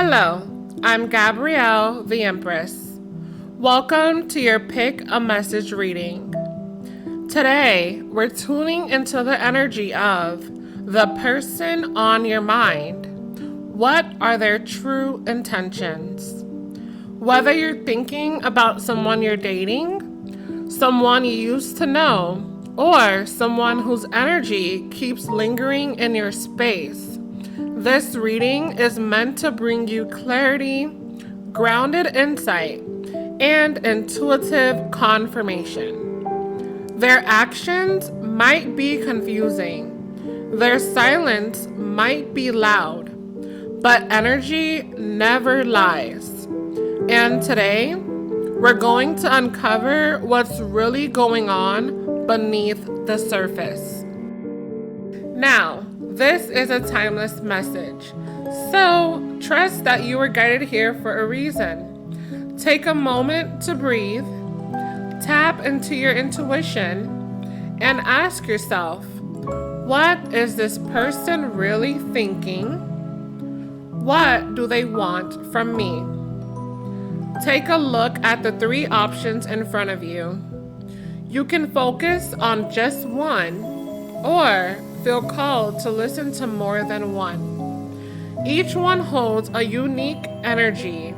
Hello, I'm Gabrielle, the Empress. Welcome to your Pick a Message reading. Today, we're tuning into the energy of the person on your mind. What are their true intentions? Whether you're thinking about someone you're dating, someone you used to know, or someone whose energy keeps lingering in your space, this reading is meant to bring you clarity, grounded insight, and intuitive confirmation. Their actions might be confusing. Their silence might be loud, but energy never lies. And today, we're going to uncover what's really going on beneath the surface. Now, this is a timeless message, so trust that you were guided here for a reason. Take a moment to breathe, tap into your intuition, and ask yourself, what is this person really thinking? What do they want from me? Take a look at the three options in front of you. You can focus on just one, or feel called to listen to more than one. Each one holds a unique energy,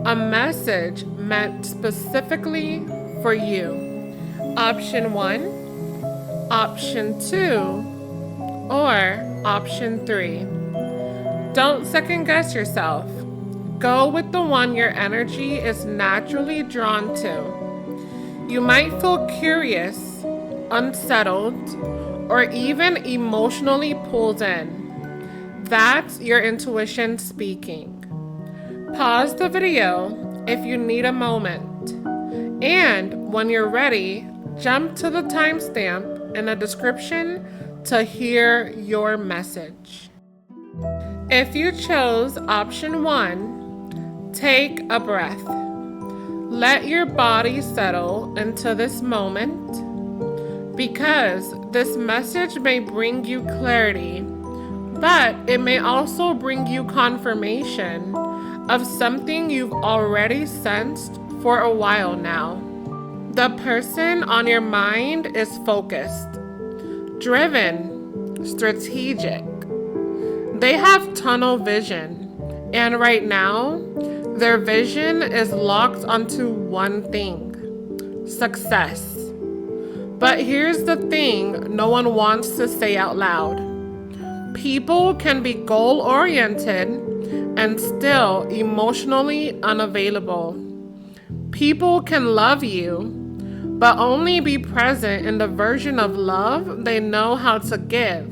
a message meant specifically for you. Option 1, option 2, or option 3. Don't second guess yourself. Go with the one your energy is naturally drawn to. You might feel curious, unsettled, or even emotionally pulled in. That's your intuition speaking. Pause the video if you need a moment. And when you're ready, jump to the timestamp in the description to hear your message. If you chose option 1, take a breath. Let your body settle into this moment, because this message may bring you clarity, but it may also bring you confirmation of something you've already sensed for a while now. The person on your mind is focused, driven, strategic. They have tunnel vision, and right now, their vision is locked onto one thing: success. But here's the thing no one wants to say out loud. People can be goal-oriented and still emotionally unavailable. People can love you, but only be present in the version of love they know how to give.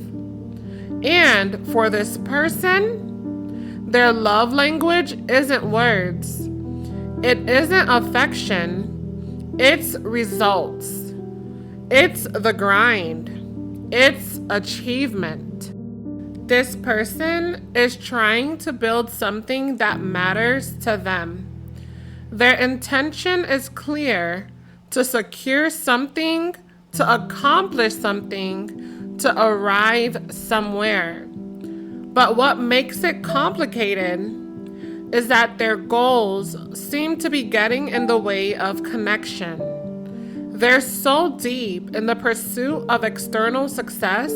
And for this person, their love language isn't words. It isn't affection. It's results. It's the grind. It's achievement. This person is trying to build something that matters to them. Their intention is clear: to secure something, to accomplish something, to arrive somewhere. But what makes it complicated is that their goals seem to be getting in the way of connection. They're so deep in the pursuit of external success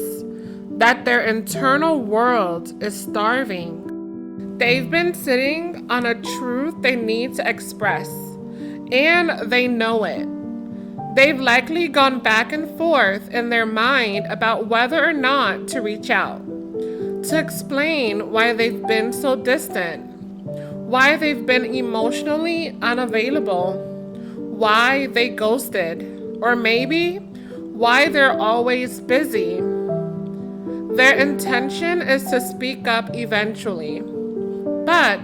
that their internal world is starving. They've been sitting on a truth they need to express, and they know it. They've likely gone back and forth in their mind about whether or not to reach out, to explain why they've been so distant, why they've been emotionally unavailable, why they ghosted, or maybe why they're always busy. Their intention is to speak up eventually, but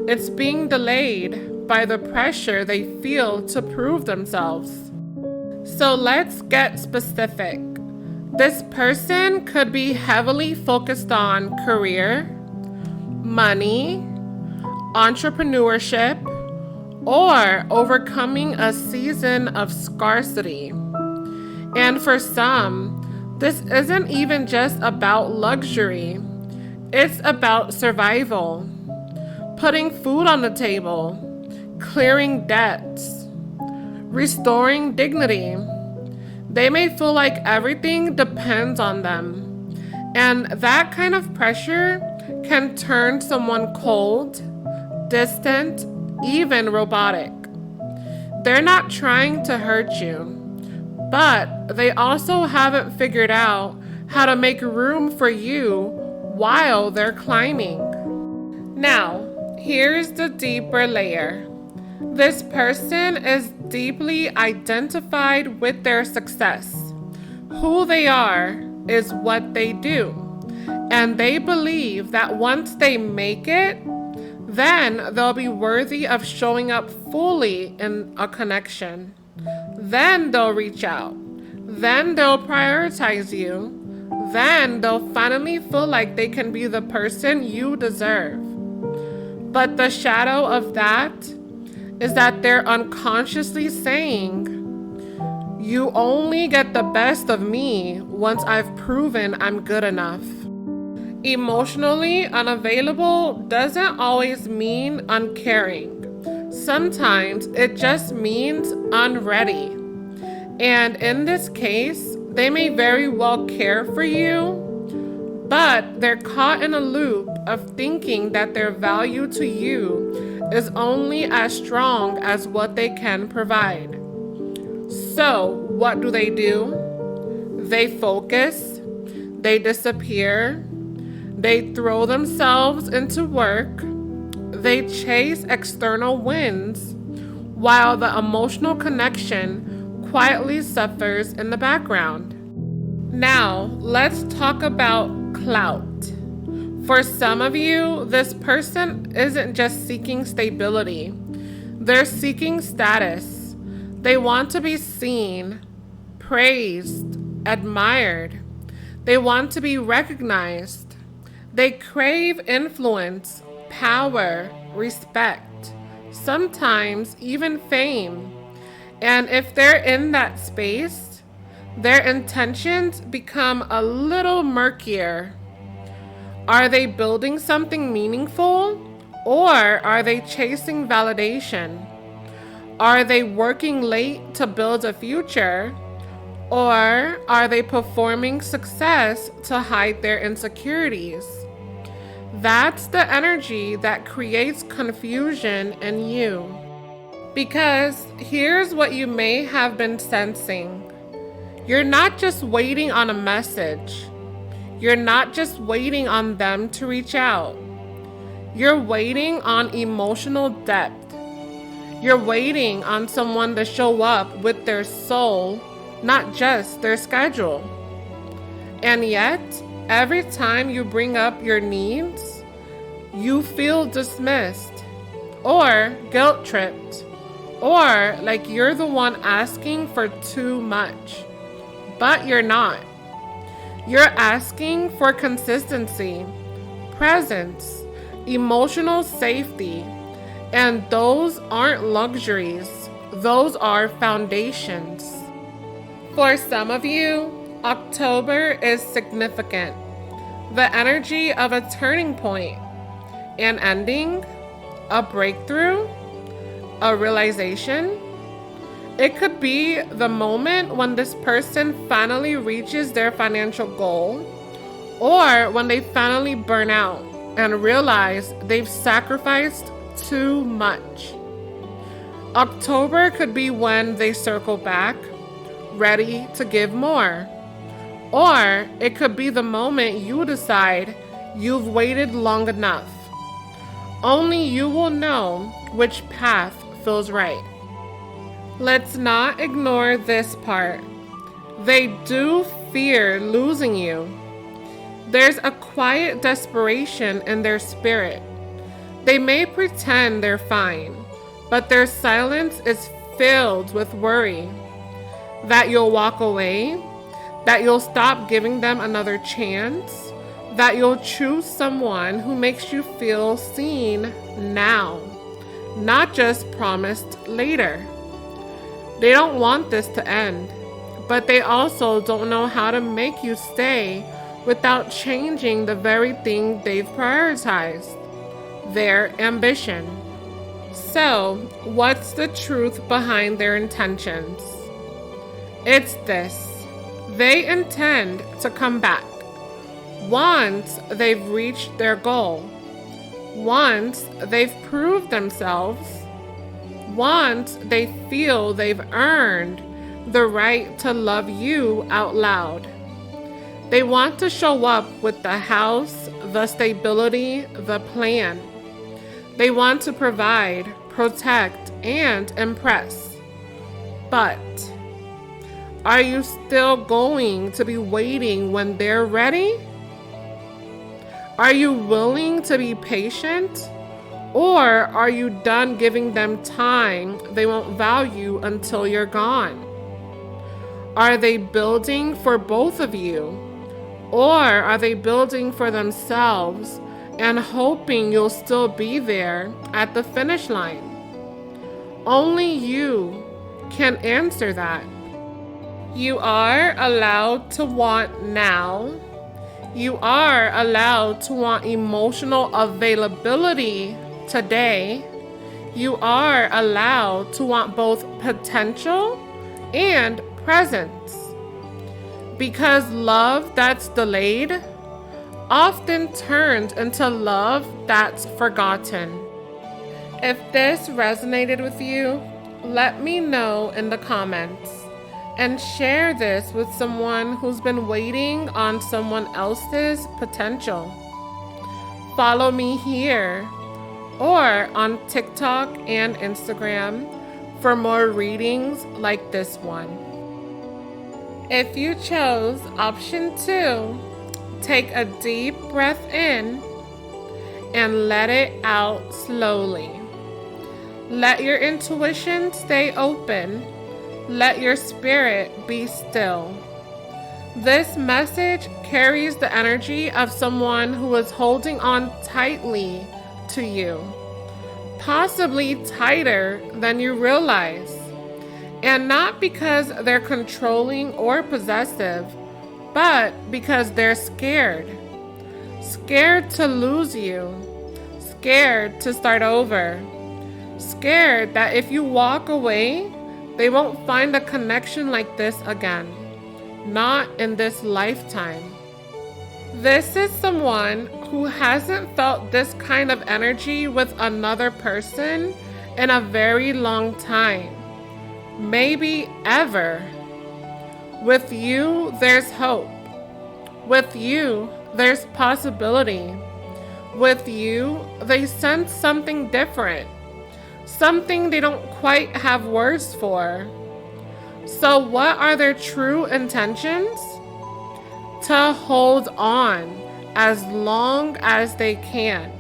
it's being delayed by the pressure they feel to prove themselves. So let's get specific. This person could be heavily focused on career, money, entrepreneurship, or overcoming a season of scarcity. And for some, this isn't even just about luxury. It's about survival. putting food on the table, clearing debts, restoring dignity. They may feel like everything depends on them, and that kind of pressure can turn someone cold, distant, even robotic. They're not trying to hurt you, but they also haven't figured out how to make room for you while they're climbing. Now, here's the deeper layer. This person is deeply identified with their success. Who they are is what they do. And they believe that once they make it, then they'll be worthy of showing up fully in a connection. Then they'll reach out. Then they'll prioritize you. Then they'll finally feel like they can be the person you deserve. But the shadow of that is that they're unconsciously saying, you only get the best of me once I've proven I'm good enough. Emotionally unavailable doesn't always mean uncaring. Sometimes it just means unready. And in this case, they may very well care for you, but they're caught in a loop of thinking that their value to you is only as strong as what they can provide. So, what do? They focus, they disappear, they throw themselves into work, they chase external wins, while the emotional connection quietly suffers in the background. Now, let's talk about clout. For some of you, this person isn't just seeking stability. They're seeking status. They want to be seen, praised, admired. They want to be recognized. They crave influence, power, respect, sometimes even fame. And if they're in that space, their intentions become a little murkier. Are they building something meaningful, or are they chasing validation? Are they working late to build a future, or are they performing success to hide their insecurities? That's the energy that creates confusion in you. Because here's what you may have been sensing. You're not just waiting on a message. You're not just waiting on them to reach out. You're waiting on emotional depth. You're waiting on someone to show up with their soul, not just their schedule. And yet, every time you bring up your needs, you feel dismissed, or guilt-tripped, or like you're the one asking for too much. But you're not. You're asking for consistency, presence, emotional safety, and those aren't luxuries. Those are foundations. For some of you, October is significant. The energy of a turning point, an ending, a breakthrough, a realization. It could be the moment when this person finally reaches their financial goal, or when they finally burn out and realize they've sacrificed too much. October could be when they circle back, ready to give more. Or it could be the moment you decide you've waited long enough. Only you will know which path feels right. Let's not ignore this part. They do fear losing you. There's a quiet desperation in their spirit. They may pretend they're fine, but their silence is filled with worry. That you'll walk away, that you'll stop giving them another chance, that you'll choose someone who makes you feel seen now, not just promised later. They don't want this to end, but they also don't know how to make you stay without changing the very thing they've prioritized. their ambition. So, what's the truth behind their intentions? It's this: they intend to come back once they've reached their goal, once they've proved themselves, once they feel they've earned the right to love you out loud. They want to show up with the house, the stability, the plan. They want to provide, protect, and impress. But are you still going to be waiting when they're ready? Are you willing to be patient? Or are you done giving them time they won't value until you're gone? Are they building for both of you? Or are they building for themselves and hoping you'll still be there at the finish line? Only you can answer that. You are allowed to want now. You are allowed to want emotional availability today. You are allowed to want both potential and presence. Because love that's delayed often turns into love that's forgotten. If this resonated with you, let me know in the comments and share this with someone who's been waiting on someone else's potential. Follow me here or on TikTok and Instagram for more readings like this one. If you chose option 2, take a deep breath in and let it out slowly. Let your intuition stay open. Let your spirit be still. This message carries the energy of someone who is holding on tightly to you, possibly tighter than you realize. And not because they're controlling or possessive, but because they're scared. Scared to lose you. Scared to start over. Scared that if you walk away, they won't find a connection like this again. Not in this lifetime. This is someone who hasn't felt this kind of energy with another person in a very long time. Maybe ever. With you, there's hope. With you, there's possibility. With you, they sense something different. Something they don't quite have words for. So what are their true intentions? To hold on as long as they can.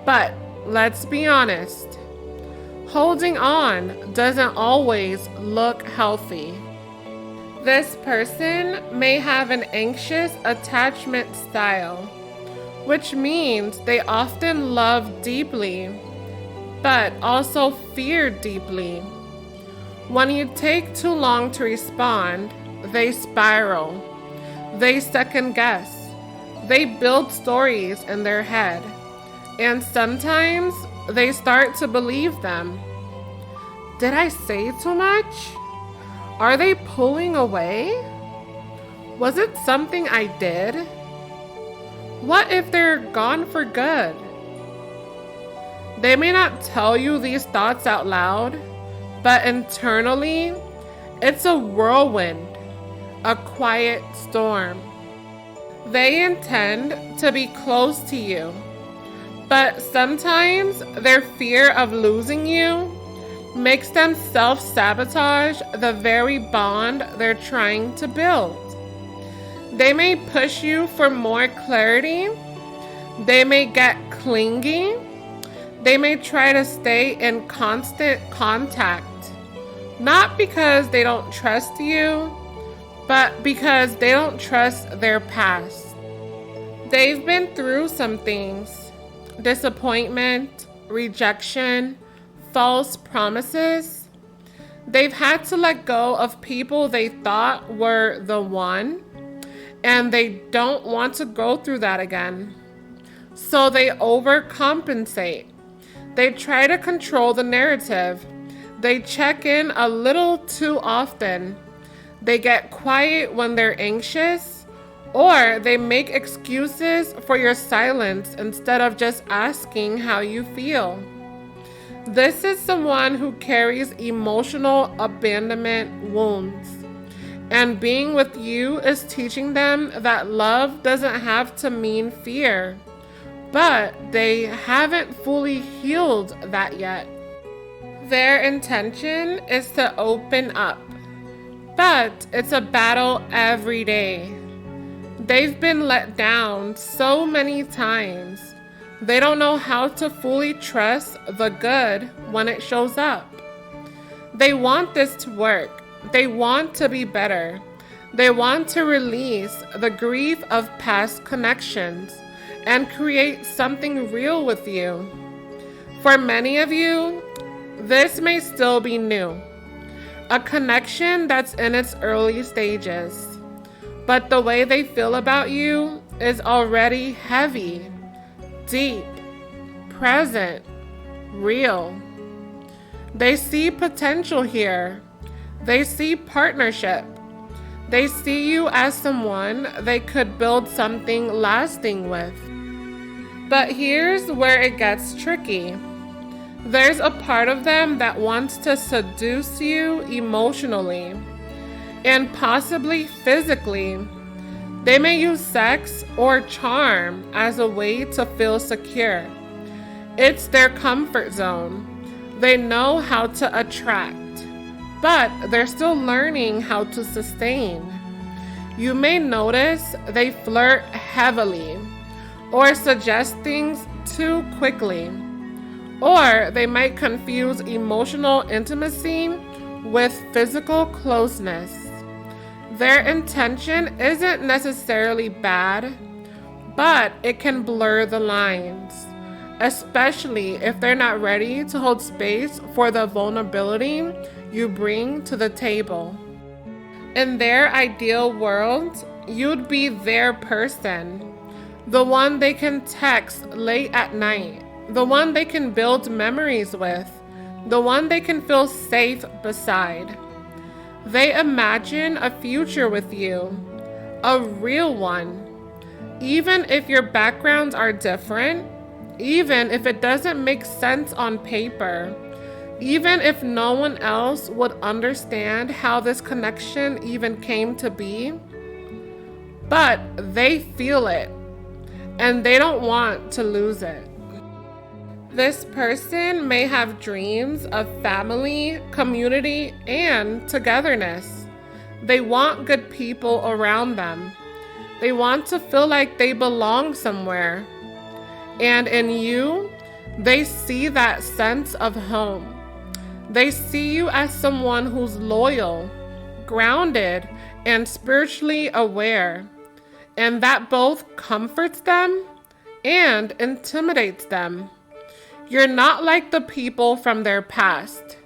But let's be honest. Holding on doesn't always look healthy. This person may have an anxious attachment style, which means they often love deeply, but also fear deeply. When you take too long to respond, they spiral. They second guess. They build stories in their head. And sometimes they start to believe them. Did I say too much? Are they pulling away? Was it something I did? What if they're gone for good? They may not tell you these thoughts out loud, but internally, it's a whirlwind, a quiet storm. They intend to be close to you, but sometimes their fear of losing you makes them self-sabotage the very bond they're trying to build. They may push you for more clarity. They may get clingy. They may try to stay in constant contact, not because they don't trust you, but because they don't trust their past. They've been through some things: disappointment, rejection, false promises. They've had to let go of people they thought were the one, and they don't want to go through that again. So they overcompensate. They try to control the narrative. They check in a little too often. They get quiet when they're anxious, or they make excuses for your silence instead of just asking how you feel. This is someone who carries emotional abandonment wounds. And being with you is teaching them that love doesn't have to mean fear. But they haven't fully healed that yet. Their intention is to open up, but it's a battle every day. They've been let down so many times. They don't know how to fully trust the good when it shows up. They want this to work. They want to be better. They want to release the grief of past connections and create something real with you. For many of you, this may still be new, a connection that's in its early stages, but the way they feel about you is already heavy, deep, present, real. They see potential here. They see partnership. They see you as someone they could build something lasting with. But here's where it gets tricky. There's a part of them that wants to seduce you emotionally and possibly physically. They may use sex or charm as a way to feel secure. It's their comfort zone. They know how to attract, but they're still learning how to sustain. You may notice they flirt heavily or suggest things too quickly, or they might confuse emotional intimacy with physical closeness. Their intention isn't necessarily bad, but it can blur the lines, especially if they're not ready to hold space for the vulnerability you bring to the table. In their ideal world, you'd be their person, the one they can text late at night, the one they can build memories with, the one they can feel safe beside. They imagine a future with you, a real one. Even if your backgrounds are different, even if it doesn't make sense on paper, even if no one else would understand how this connection even came to be, but they feel it, and they don't want to lose it. This person may have dreams of family, community, and togetherness. They want good people around them. They want to feel like they belong somewhere. And in you, they see that sense of home. They see you as someone who's loyal, grounded, and spiritually aware. And that both comforts them and intimidates them. You're not like the people from their past.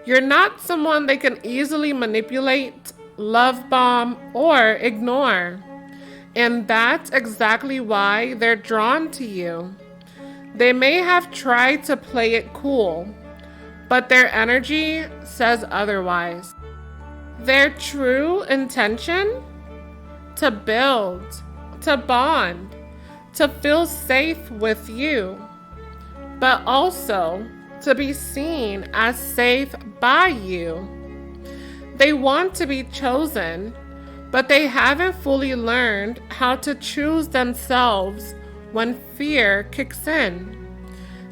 You're not someone they can easily manipulate, love bomb, or ignore. And that's exactly why they're drawn to you. They may have tried to play it cool, but their energy says otherwise. Their true intention? To build, to bond, to feel safe with you, but also to be seen as safe by you. They want to be chosen, but they haven't fully learned how to choose themselves when fear kicks in.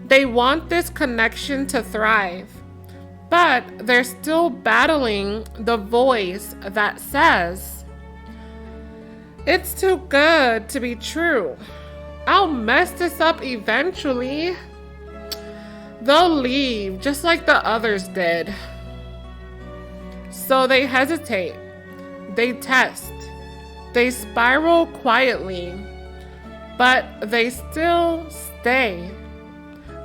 They want this connection to thrive, but they're still battling the voice that says, "It's too good to be true. I'll mess this up eventually. They'll leave just like the others did." So they hesitate, they test, they spiral quietly, but they still stay.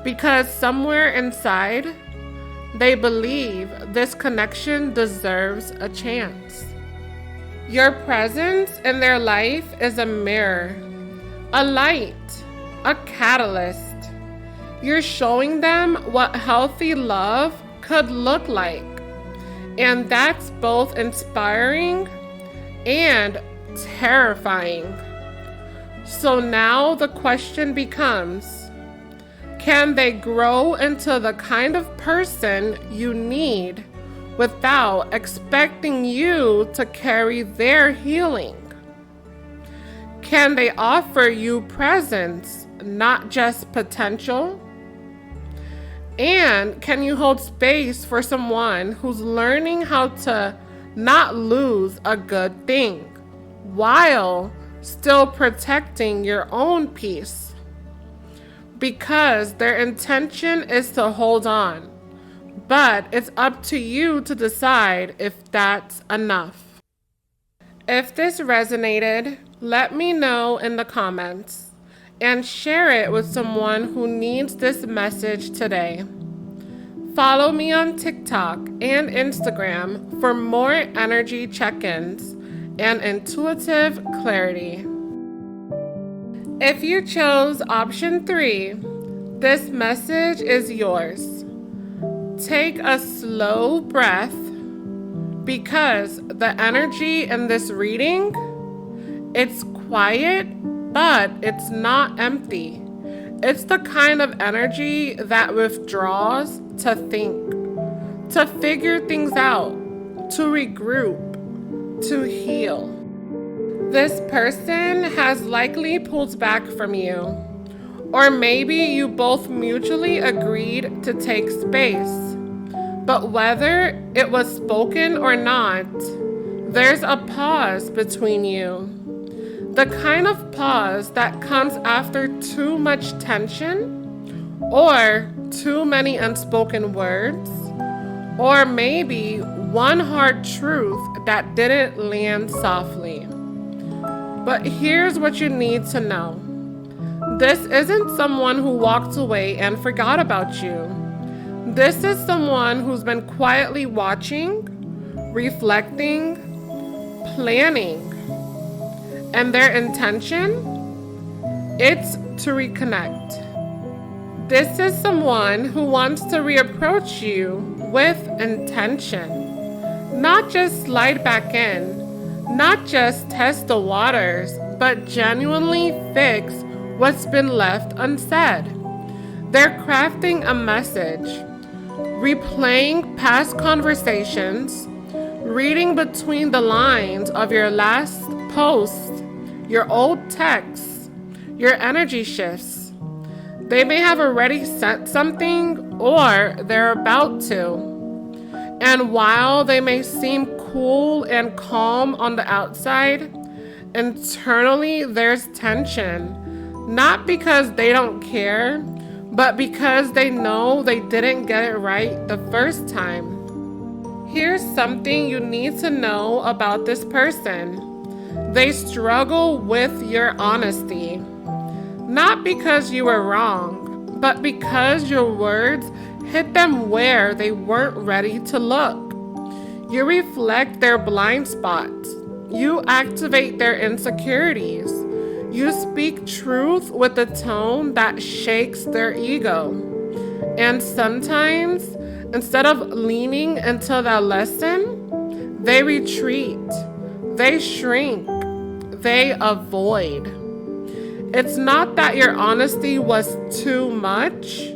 Because somewhere inside, they believe this connection deserves a chance. Your presence in their life is a mirror, a light, a catalyst. You're showing them what healthy love could look like. And that's both inspiring and terrifying. So now the question becomes, can they grow into the kind of person you need without expecting you to carry their healing? Can they offer you presence, not just potential? And can you hold space for someone who's learning how to not lose a good thing while still protecting your own peace? Because their intention is to hold on, but it's up to you to decide if that's enough. If this resonated, let me know in the comments and share it with someone who needs this message today. Follow me on TikTok and Instagram for more energy check-ins and intuitive clarity. If you chose option 3, this message is yours. Take a slow breath because the energy in this reading, it's quiet, but it's not empty. It's the kind of energy that withdraws to think, to figure things out, to regroup, to heal. This person has likely pulled back from you, or maybe you both mutually agreed to take space. But whether it was spoken or not, there's a pause between you. The kind of pause that comes after too much tension, or too many unspoken words, or maybe one hard truth that didn't land softly. But here's what you need to know. This isn't someone who walked away and forgot about you. This is someone who's been quietly watching, reflecting, planning. And their intention? It's to reconnect. This is someone who wants to reapproach you with intention. Not just slide back in, not just test the waters, but genuinely fix what's been left unsaid. They're crafting a message, replaying past conversations, reading between the lines of your last post, your old texts, your energy shifts. They may have already sent something or they're about to. And while they may seem cool and calm on the outside, internally there's tension. Not because they don't care, but because they know they didn't get it right the first time. Here's something you need to know about this person. They struggle with your honesty. Not because you were wrong, but because your words hit them where they weren't ready to look. You reflect their blind spots. You activate their insecurities. You speak truth with a tone that shakes their ego. And sometimes, instead of leaning into that lesson, they retreat, they shrink, they avoid. It's not that your honesty was too much.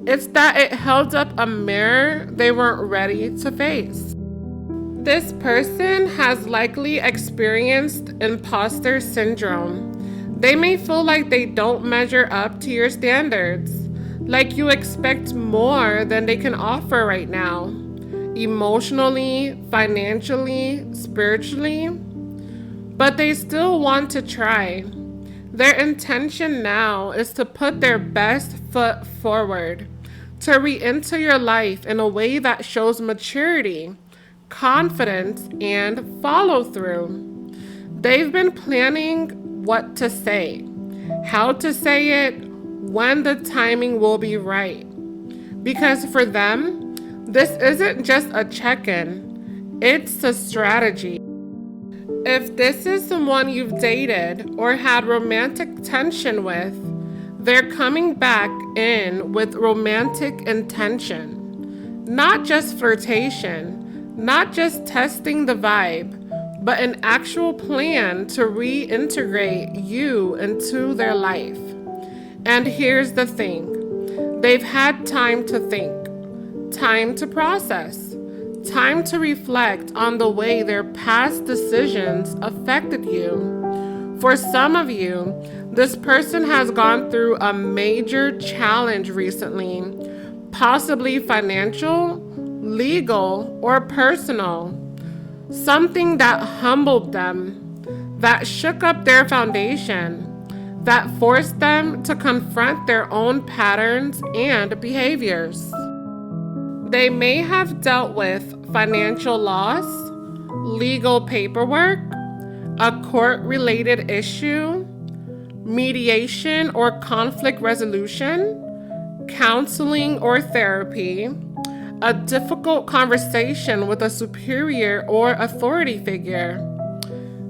It's that it held up a mirror they weren't ready to face. This person has likely experienced imposter syndrome. They may feel like they don't measure up to your standards, like you expect more than they can offer right now, emotionally, financially, spiritually. But they still want to try. Their intention now is to put their best foot forward, to re-enter your life in a way that shows maturity, confidence, and follow through. They've been planning what to say, how to say it, when the timing will be right. Because for them, this isn't just a check-in, it's a strategy. If this is someone you've dated or had romantic tension with, They're coming back in with romantic intention, not just flirtation, not just testing the vibe, but an actual plan to reintegrate you into their life. And here's the thing, they've had time to think, time to process, time to reflect on the way their past decisions affected you. For some of you, this person has gone through a major challenge recently, possibly financial, legal, or personal. Something that humbled them, that shook up their foundation, that forced them to confront their own patterns and behaviors. They may have dealt with financial loss, legal paperwork, a court-related issue, mediation or conflict resolution, counseling or therapy, a difficult conversation with a superior or authority figure.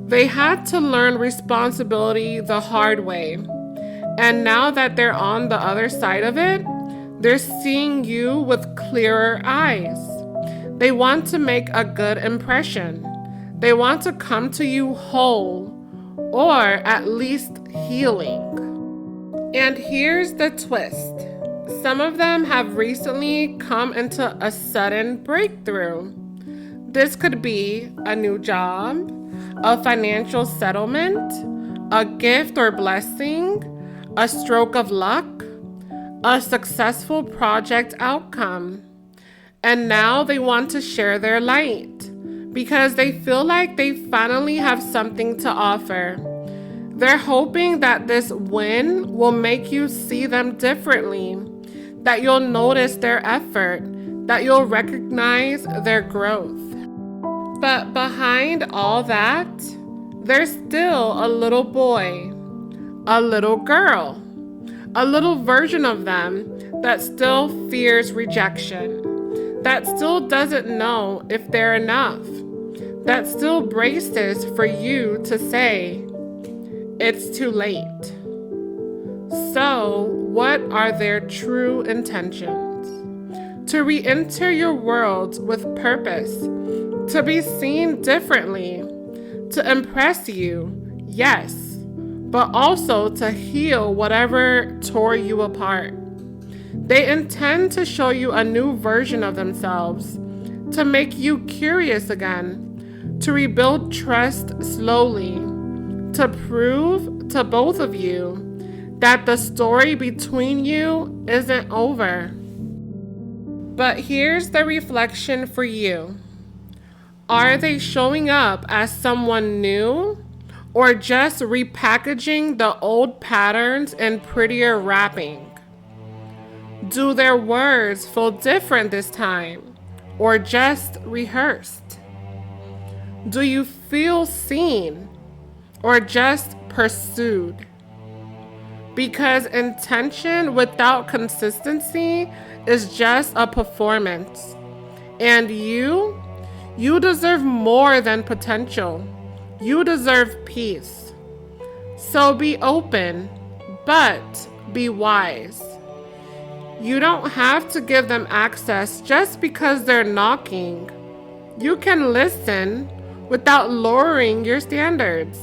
They had to learn responsibility the hard way. And now that they're on the other side of it, they're seeing you with clearer eyes. They want to make a good impression. They want to come to you whole, or at least healing. And here's the twist. Some of them have recently come into a sudden breakthrough. This could be a new job, a financial settlement, a gift or blessing, a stroke of luck, a successful project outcome. And now they want to share their light because they feel like they finally have something to offer. They're hoping that this win will make you see them differently, that you'll notice their effort, that you'll recognize their growth. But behind all that, there's still a little boy, a little girl, a little version of them that still fears rejection, that still doesn't know if they're enough, that still braces for you to say, it's too late. So, what are their true intentions? To re-enter your world with purpose, to be seen differently, to impress you, yes, but also to heal whatever tore you apart. They intend to show you a new version of themselves, to make you curious again, to rebuild trust slowly, to prove to both of you that the story between you isn't over. But here's the reflection for you. Are they showing up as someone new, or just repackaging the old patterns in prettier wrapping? Do their words feel different this time, or just rehearsed? Do you feel seen, or just pursued? Because intention without consistency is just a performance. And you deserve more than potential. You deserve peace. So be open, but be wise. You don't have to give them access just because they're knocking. You can listen without lowering your standards.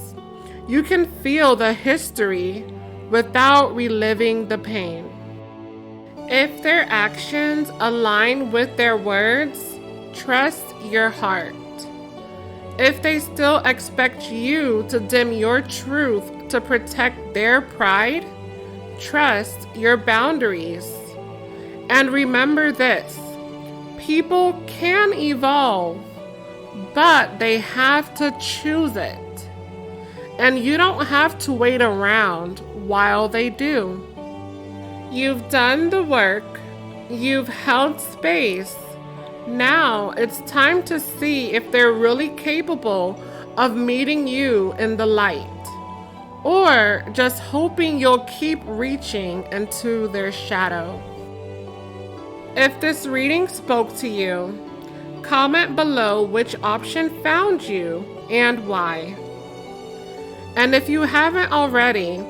You can feel the history without reliving the pain. If their actions align with their words, trust your heart. If they still expect you to dim your truth to protect their pride, trust your boundaries. And remember this, people can evolve, but they have to choose it. And you don't have to wait around while they do. You've done the work, you've held space. Now it's time to see if they're really capable of meeting you in the light, or just hoping you'll keep reaching into their shadow. If this reading spoke to you, comment below which option found you and why. And if you haven't already,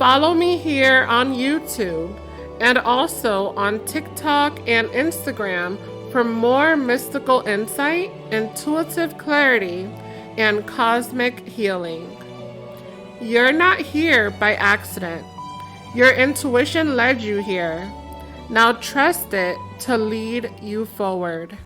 Follow me here on YouTube and also on TikTok and Instagram for more mystical insight, intuitive clarity, and cosmic healing. You're not here by accident. Your intuition led you here. Now trust it to lead you forward.